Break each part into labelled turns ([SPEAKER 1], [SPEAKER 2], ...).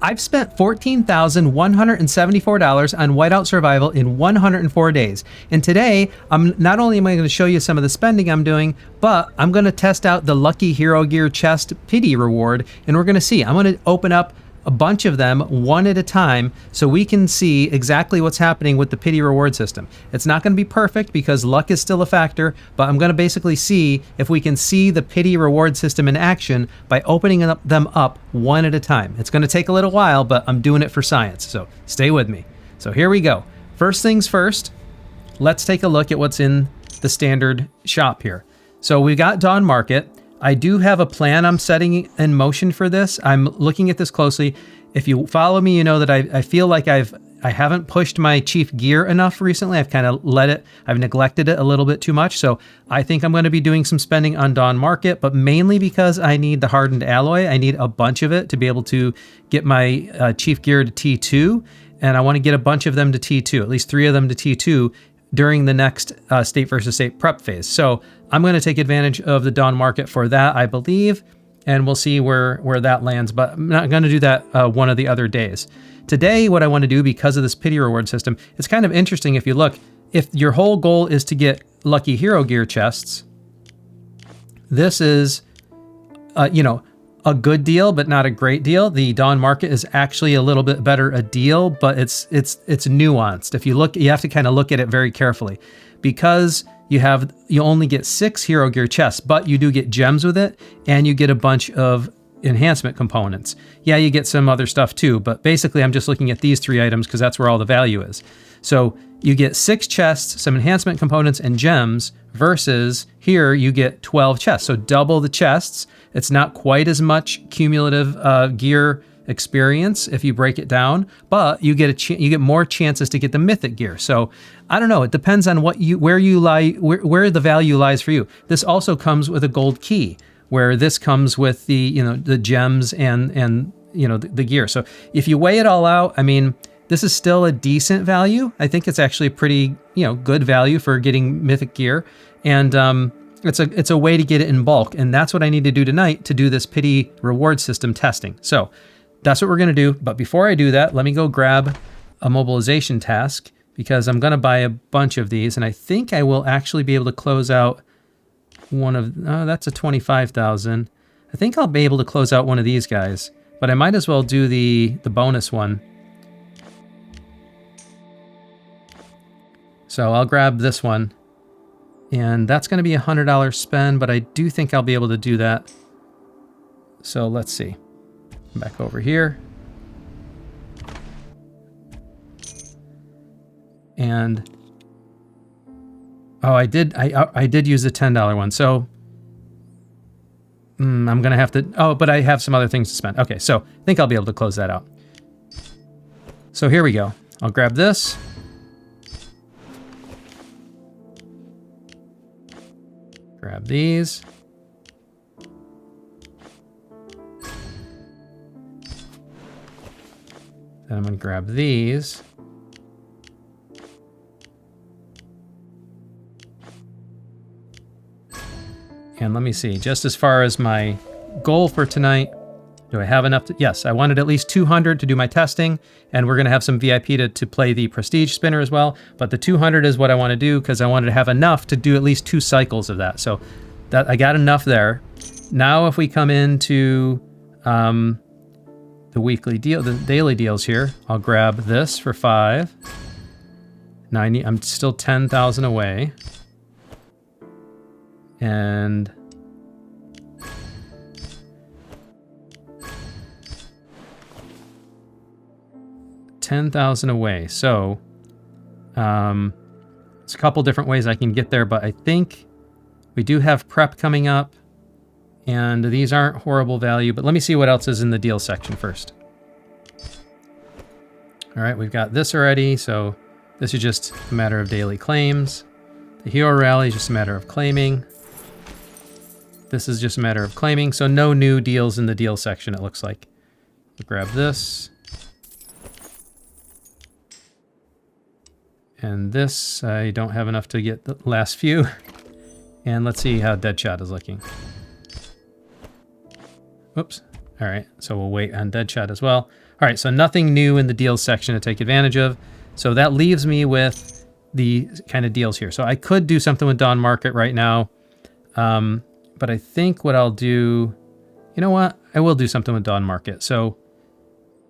[SPEAKER 1] I've spent $14,174 on Whiteout Survival in 104 days. And today, not only am I going to show you some of the spending I'm doing, but I'm going to test out the Lucky Hero Gear Chest Pity Reward, and we're going to see. I'm going to open up a bunch of them one at a time so we can see exactly what's happening with the Pity Reward system. It's not going to be perfect because luck is still a factor, but I'm going to basically see if we can see the Pity Reward system in action by opening them up one at a time. It's going to take a little while, but I'm doing it for science, so stay with me. So here we go. First things first, let's take a look at what's in the standard shop here. So we got Dawn Market. I do have a plan I'm setting in motion for this. I'm looking at this closely. If you follow me, you know that I feel like I haven't pushed my chief gear enough recently. I've kind of I've neglected it a little bit too much. So I think I'm going to be doing some spending on Dawn Market, but mainly because I need the hardened alloy. I need a bunch of it to be able to get my chief gear to T2. And I want to get a bunch of them to T2, at least 3 of them to T2 during the next state versus state prep phase. So I'm going to take advantage of the Dawn Market for that, I believe, and we'll see where that lands, but I'm not going to do that one of the other days. Today, what I want to do, because of this Pity Reward system, it's kind of interesting if you look. If your whole goal is to get Lucky Hero Gear chests, this is, a good deal, but not a great deal. The Dawn Market is actually a little bit better a deal, but it's nuanced. If you look, you have to kind of look at it very carefully, because you only get 6 Hero Gear chests, but you do get gems with it, and you get a bunch of enhancement components. Yeah, you get some other stuff too, but basically I'm just looking at these 3 items because that's where all the value is. So you get 6 chests, some enhancement components, and gems, versus here you get 12 chests. So double the chests. It's not quite as much cumulative gear experience if you break it down, but you get more chances to get the mythic gear. So I don't know. It depends on where the value lies for you. This also comes with a gold key, where this comes with the gems and the gear. So if you weigh it all out, I mean, this is still a decent value. I think it's actually pretty good value for getting mythic gear, and it's a way to get it in bulk, and that's what I need to do tonight to do this Pity Reward system testing. So that's what we're going to do. But before I do that, let me go grab a mobilization task, because I'm going to buy a bunch of these, and I think I will actually be able to close out one of, that's a 25,000. I think I'll be able to close out one of these guys, but I might as well do the bonus one. So I'll grab this one, and that's going to be a $100 spend, but I do think I'll be able to do that. So let's see. Back over here. And I did use the $10 one. So I'm going to have to, but I have some other things to spend. Okay, so I think I'll be able to close that out. So here we go. I'll grab this. Grab these. Then I'm going to grab these. And let me see, just as far as my goal for tonight, do I have enough to, yes, I wanted at least 200 to do my testing, and we're going to have some VIP to play the prestige spinner as well, but the 200 is what I want to do because I wanted to have enough to do at least 2 cycles of that. So that I got enough there. Now if we come into the weekly deal, the daily deals here, I'll grab this for 5. 90, I'm still 10,000 away. And $10,000 away. So it's a couple different ways I can get there, but I think we do have prep coming up, and these aren't horrible value, but let me see what else is in the deal section first. All right, we've got this already, so this is just a matter of daily claims. The Hero Rally is just a matter of claiming. This is just a matter of claiming, so no new deals in the deal section, it looks like. We'll grab this. And this, I don't have enough to get the last few. And let's see how Deadshot is looking. Oops. All right, so we'll wait on Deadshot as well. All right, so nothing new in the deals section to take advantage of. So that leaves me with the kind of deals here. So I could do something with Dawn Market right now. But I think what I'll do, you know what? I will do something with Dawn Market. So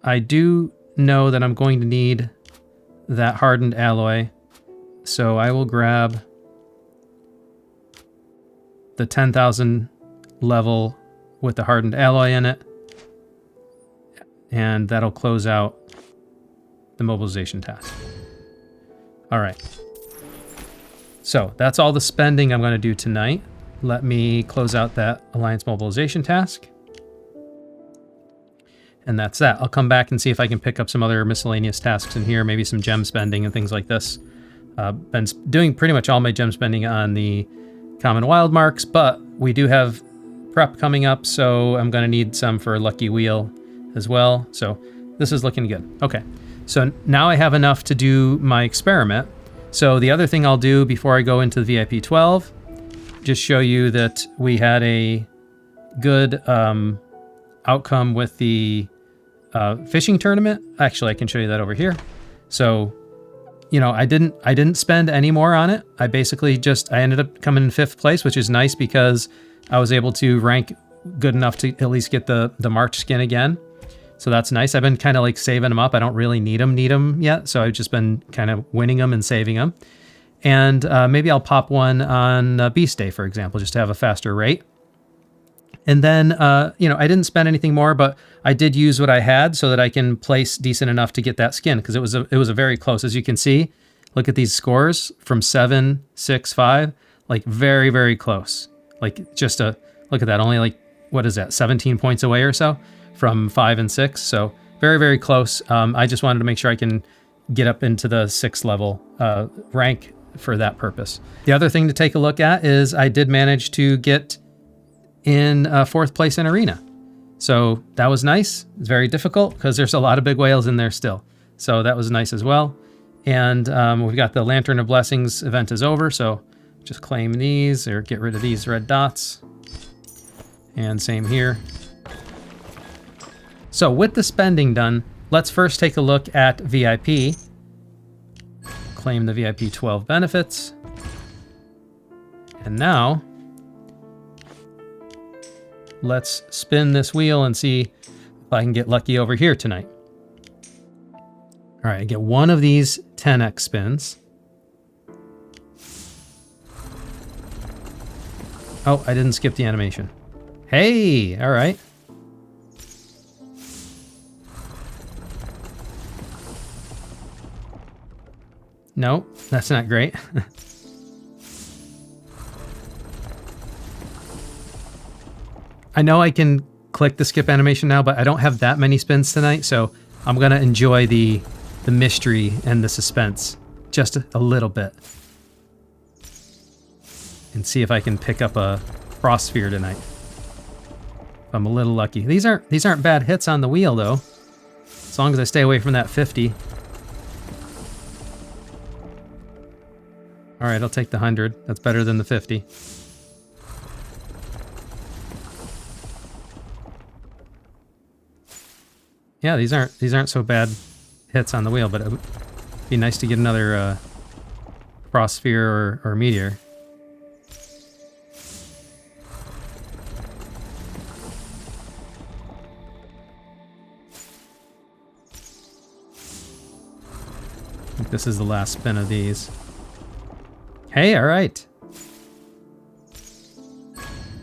[SPEAKER 1] I do know that I'm going to need that hardened alloy. So I will grab the 10,000 level with the hardened alloy in it. And that'll close out the mobilization task. All right. So that's all the spending I'm going to do tonight. Let me close out that Alliance mobilization task. And that's that. I'll come back and see if I can pick up some other miscellaneous tasks in here, maybe some gem spending and things like this. Been doing pretty much all my gem spending on the common wild marks, but we do have prep coming up, so I'm going to need some for Lucky Wheel as well. So this is looking good. Okay, so now I have enough to do my experiment. So the other thing I'll do before I go into the VIP 12, just show you that we had a good outcome with the fishing tournament. Actually, I can show you that over here. So, you know, I didn't spend any more on it. I basically I ended up coming in 5th place, which is nice because I was able to rank good enough to at least get the March skin again. So that's nice. I've been kind of like saving them up. I don't really need them yet. So I've just been kind of winning them and saving them. And maybe I'll pop one on Beast Day, for example, just to have a faster rate. And then, you know, I didn't spend anything more, but I did use what I had so that I can place decent enough to get that skin, because it was a very close. As you can see, look at these scores from 7, 6, 5, like very, very close. Like just look at that, only like, what is that, 17 points away or so from 5 and 6. So very, very close. I just wanted to make sure I can get up into the 6th level rank for that purpose. The other thing to take a look at is I did manage to get in 4th place in Arena. So that was nice. It's very difficult because there's a lot of big whales in there still. So that was nice as well. And we've got the Lantern of Blessings event is over. So just claim these or get rid of these red dots. And same here. So with the spending done, let's first take a look at VIP. Claim the VIP 12 benefits. And now let's spin this wheel and see if I can get lucky over here tonight. All right, I get one of these 10x spins. Oh, I didn't skip the animation. Hey, all right. No, that's not great. I know I can click the skip animation now, but I don't have that many spins tonight, so I'm going to enjoy the mystery and the suspense just a little bit. And see if I can pick up a Frost Sphere tonight. If I'm a little lucky. These aren't bad hits on the wheel, though. As long as I stay away from that 50. All right, I'll take the 100. That's better than the 50. Yeah, these aren't so bad hits on the wheel, but it would be nice to get another Frost Sphere or Meteor. I think this is the last spin of these. Hey, all right.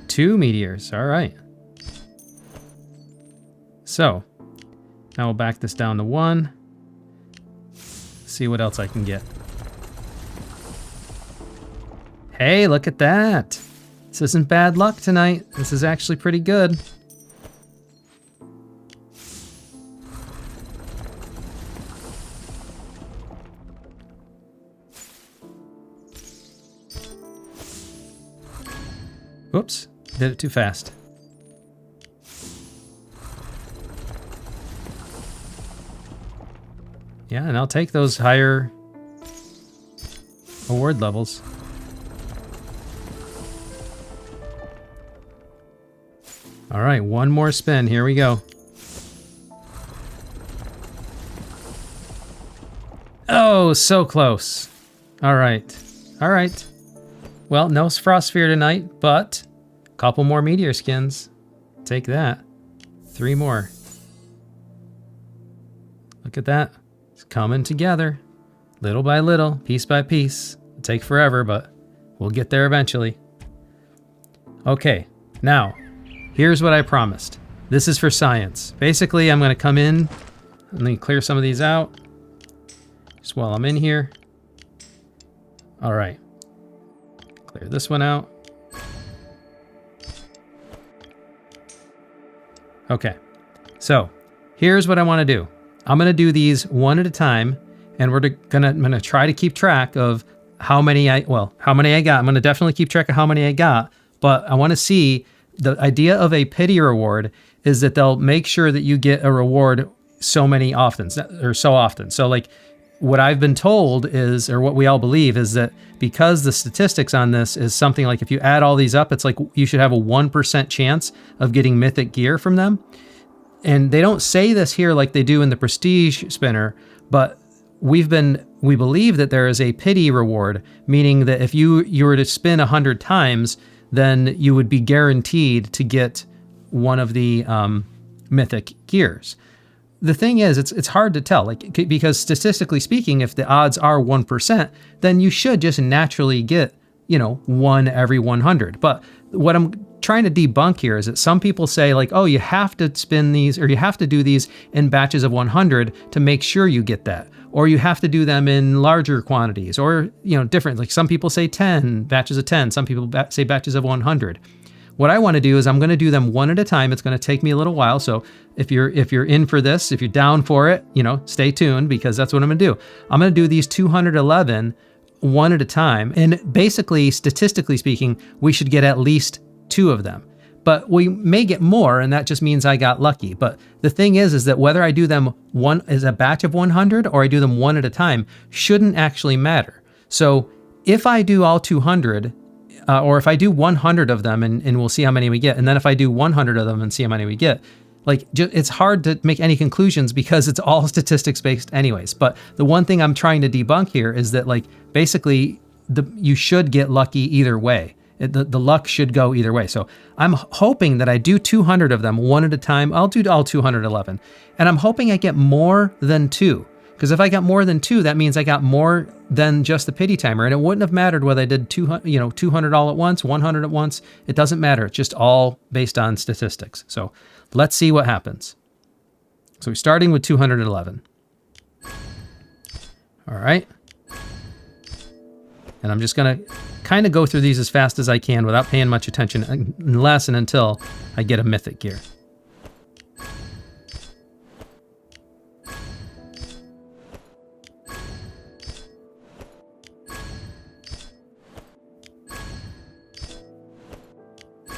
[SPEAKER 1] 2 meteors, all right. So, now we'll back this down to 1. See what else I can get. Hey, look at that. This isn't bad luck tonight. This is actually pretty good. Whoops, did it too fast. Yeah, and I'll take those higher award levels. All right, one more spin. Here we go. Oh, so close. All right. All right. Well, no frost sphere tonight, but a couple more meteor skins. Take that. 3 more. Look at that. It's coming together. Little by little, piece by piece. It'll take forever, but we'll get there eventually. Okay, now, here's what I promised. This is for science. Basically, I'm going to come in. Let me clear some of these out. Just while I'm in here. All right. Clear this one out. Okay, so here's what I want to do. I'm going to do these one at a time, and I'm going to try to keep track of how many I got. I'm going to definitely keep track of how many I got, but I want to see the idea of a pity reward is that they'll make sure that you get a reward so often. So like what I've been told is, or what we all believe is that because the statistics on this is something like if you add all these up, it's like you should have a 1% chance of getting mythic gear from them. And they don't say this here like they do in the prestige spinner, but we believe that there is a pity reward, meaning that if you were to spin 100 times, then you would be guaranteed to get one of the mythic gears. The thing is, it's hard to tell, because statistically speaking, if the odds are 1%, then you should just naturally get, 1 every 100. But what I'm trying to debunk here is that some people say oh, you have to spin these, or you have to do these in batches of 100 to make sure you get that, or you have to do them in larger quantities, or different. Like some people say 10 batches of 10, some people say batches of 100. What I want to do is I'm going to do them one at a time. It's going to take me a little while. So if you're in for this, if you're down for it, stay tuned, because that's what I'm going to do. I'm going to do these 211 one at a time. And basically, statistically speaking, we should get at least 2 of them. But we may get more, and that just means I got lucky. But the thing is that whether I do them one as a batch of 100 or I do them one at a time shouldn't actually matter. So if I do all 200, or if I do 100 of them and we'll see how many we get, and then if I do 100 of them and see how many we get, it's hard to make any conclusions because it's all statistics based anyways. But the one thing I'm trying to debunk here is that basically you should get lucky either way. The luck should go either way. So I'm hoping that I do 200 of them one at a time. I'll do all 211, and I'm hoping I get more than 2. Because if I got more than 2, that means I got more than just the pity timer. And it wouldn't have mattered whether I did 200 all at once, 100 at once. It doesn't matter. It's just all based on statistics. So let's see what happens. So we're starting with 211. All right. And I'm just going to kind of go through these as fast as I can without paying much attention unless and until I get a mythic gear.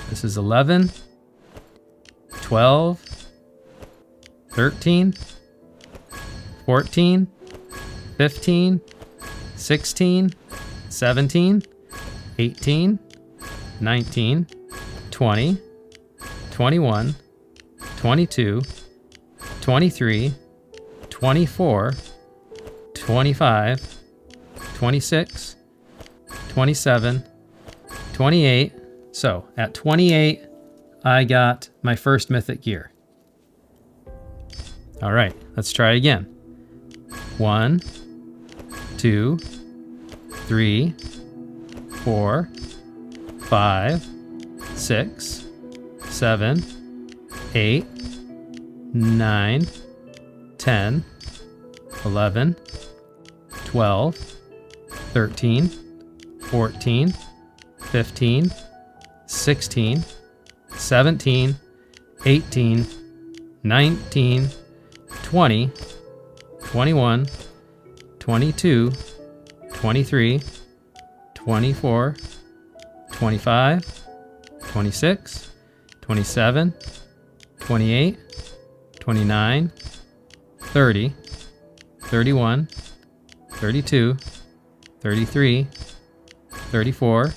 [SPEAKER 1] This is 11, 12, 13, 14, 15, 16, 17, 18, 19, 20, 21, 22, 23, 24, 25, 26, 27, 28. So at 28, I got my first mythic gear. All right, let's try again. 1, 2, 3, 4, 5, 6, 7, 8, 9, 10, 11, 12, 13, 14, 15, 16, 17, 18, 19, 20, 21, 22, 23, 24, 25, 26, 27, 28, 29, 30, 31, 32, 33, 34,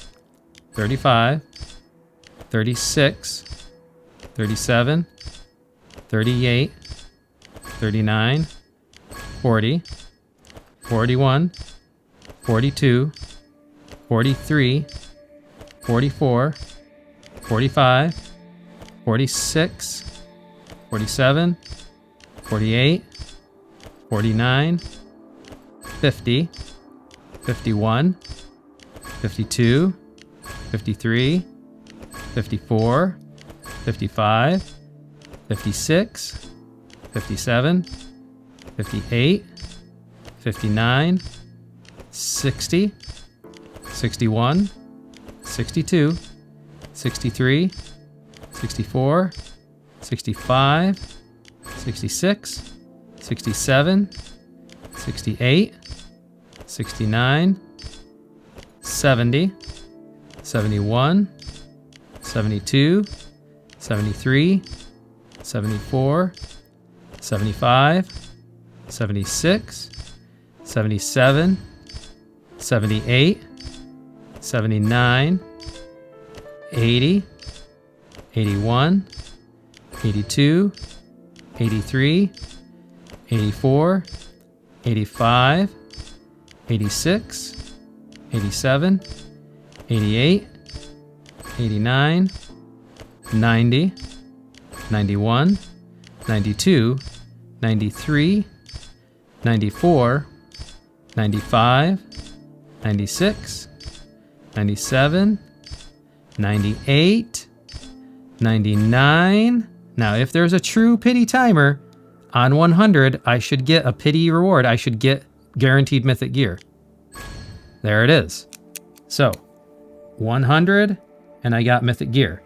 [SPEAKER 1] 35, 36, 37, 38, 39, 40, 41, 42, 43, 44, 45, 46, 47, 48, 49, 50, 51, 52, 53, 54, 55, 56, 57, 58, 59, 60, 61, 62, 63, 64, 65, 66, 67, 68, 69, 70, 71, 72, 73, 74, 75, 76, 77, 78, 79, 80, 81, 82, 83, 84, 85, 86, 87, 88, 89, 90, 91, 92, 93, 94, 95, 96, 97, 98, 99. Now, if there's a true pity timer on 100, I should get a pity reward. I should get guaranteed mythic gear. There it is. So 100 and I got mythic gear.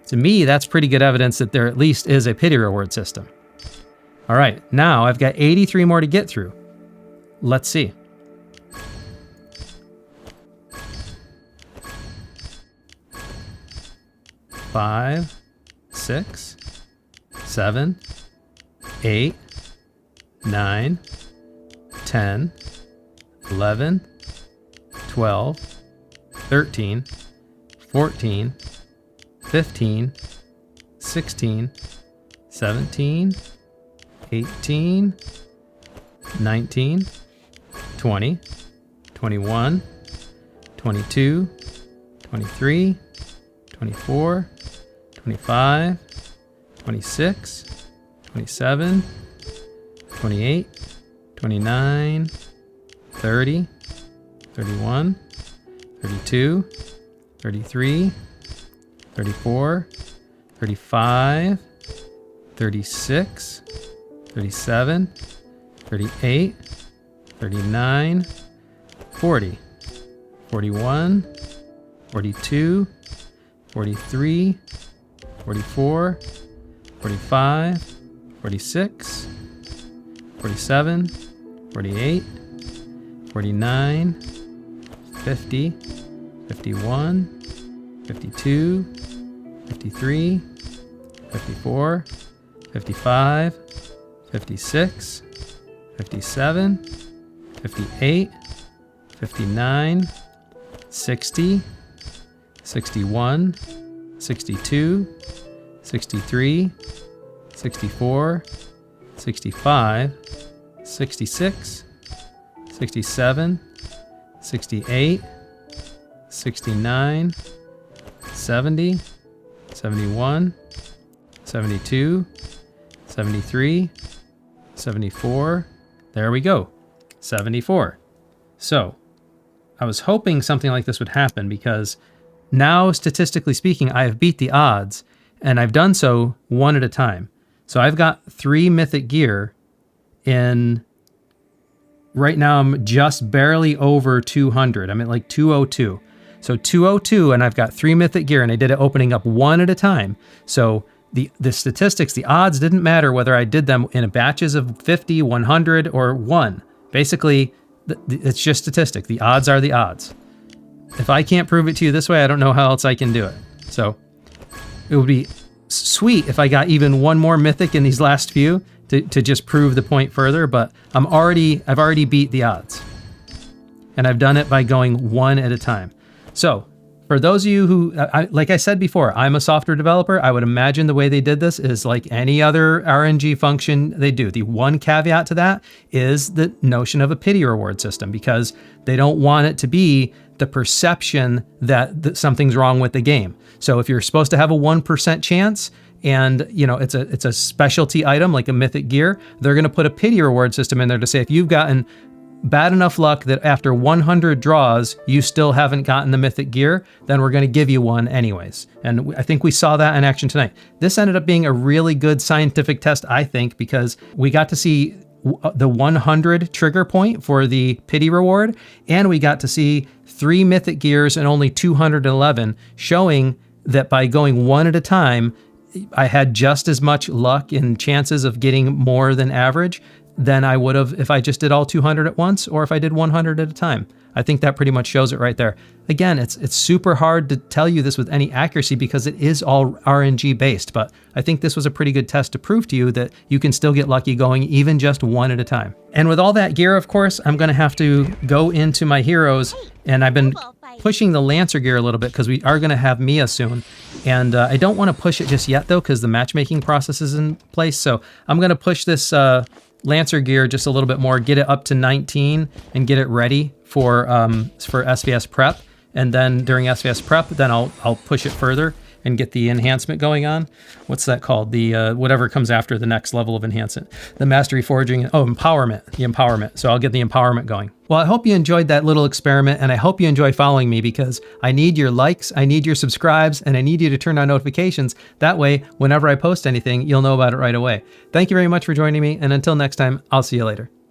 [SPEAKER 1] To me, that's pretty good evidence that there at least is a pity reward system. All right, now I've got 83 more to get through. Let's see. Five, 6, 7, 8, 9, 10, 11, 12, 13, 14, 15, 16, 17, 18, 19, 20, 21, 22, 23, 24, 25, 26, 27, 28, 29, 30, 31, 32, 33, 34, 35, 36, 37, 38, 39, 40, 41, 42, 43, 44, 45, 46, 47, 48, 49, 50, 51, 52, 53, 54, 55, 56, 57, 58, 59, 60, 61, 62, 63, 64, 65, 66, 67, 68, 69, 70, 71, 72, 73, 74. There we go, 74. So I was hoping something like this would happen because now, statistically speaking, I have beat the odds, and I've done so one at a time. So I've got 3 mythic gear in, right now I'm just barely over 200. I'm at like 202. So 202, and I've got 3 mythic gear, and I did it opening up one at a time. So the statistics, the odds didn't matter whether I did them in batches of 50, 100, or 1. Basically, it's just statistic. The odds are the odds. If I can't prove it to you this way, I don't know how else I can do it. So it would be sweet if I got even one more mythic in these last few to just prove the point further, but I've already beat the odds. And I've done it by going one at a time. So For those of you who, like I said before, I'm a software developer. I would imagine the way they did this is like any other RNG function they do. The one caveat to that is the notion of a pity reward system, because they don't want it to be the perception that something's wrong with the game. So if you're supposed to have a 1% chance, and it's a specialty item like a mythic gear, they're going to put a pity reward system in there to say if you've gotten bad enough luck that after 100 draws you still haven't gotten the mythic gear, then we're going to give you one anyways. And I think we saw that in action tonight. This ended up being a really good scientific test, I think, because we got to see the 100 trigger point for the pity reward, and we got to see 3 mythic gears and only 211, showing that by going one at a time, I had just as much luck and chances of getting more than average than I would have if I just did all 200 at once, or if I did 100 at a time. I think that pretty much shows it right there. Again, it's super hard to tell you this with any accuracy because it is all RNG based, but I think this was a pretty good test to prove to you that you can still get lucky going even just one at a time. And with all that gear, of course, I'm going to have to go into my heroes, and I've been pushing the Lancer gear a little bit because we are going to have Mia soon. And I don't want to push it just yet though, because the matchmaking process is in place. So I'm going to push this Lancer gear just a little bit more, get it up to 19 and get it ready for SVS prep. And then during SVS prep, then I'll push it further and get the enhancement going on. What's that called? The whatever comes after the next level of enhancement. The mastery forging, empowerment, the empowerment. So I'll get the empowerment going. Well, I hope you enjoyed that little experiment, and I hope you enjoy following me, because I need your likes, I need your subscribes, and I need you to turn on notifications. That way, whenever I post anything, you'll know about it right away. Thank you very much for joining me, and until next time, I'll see you later.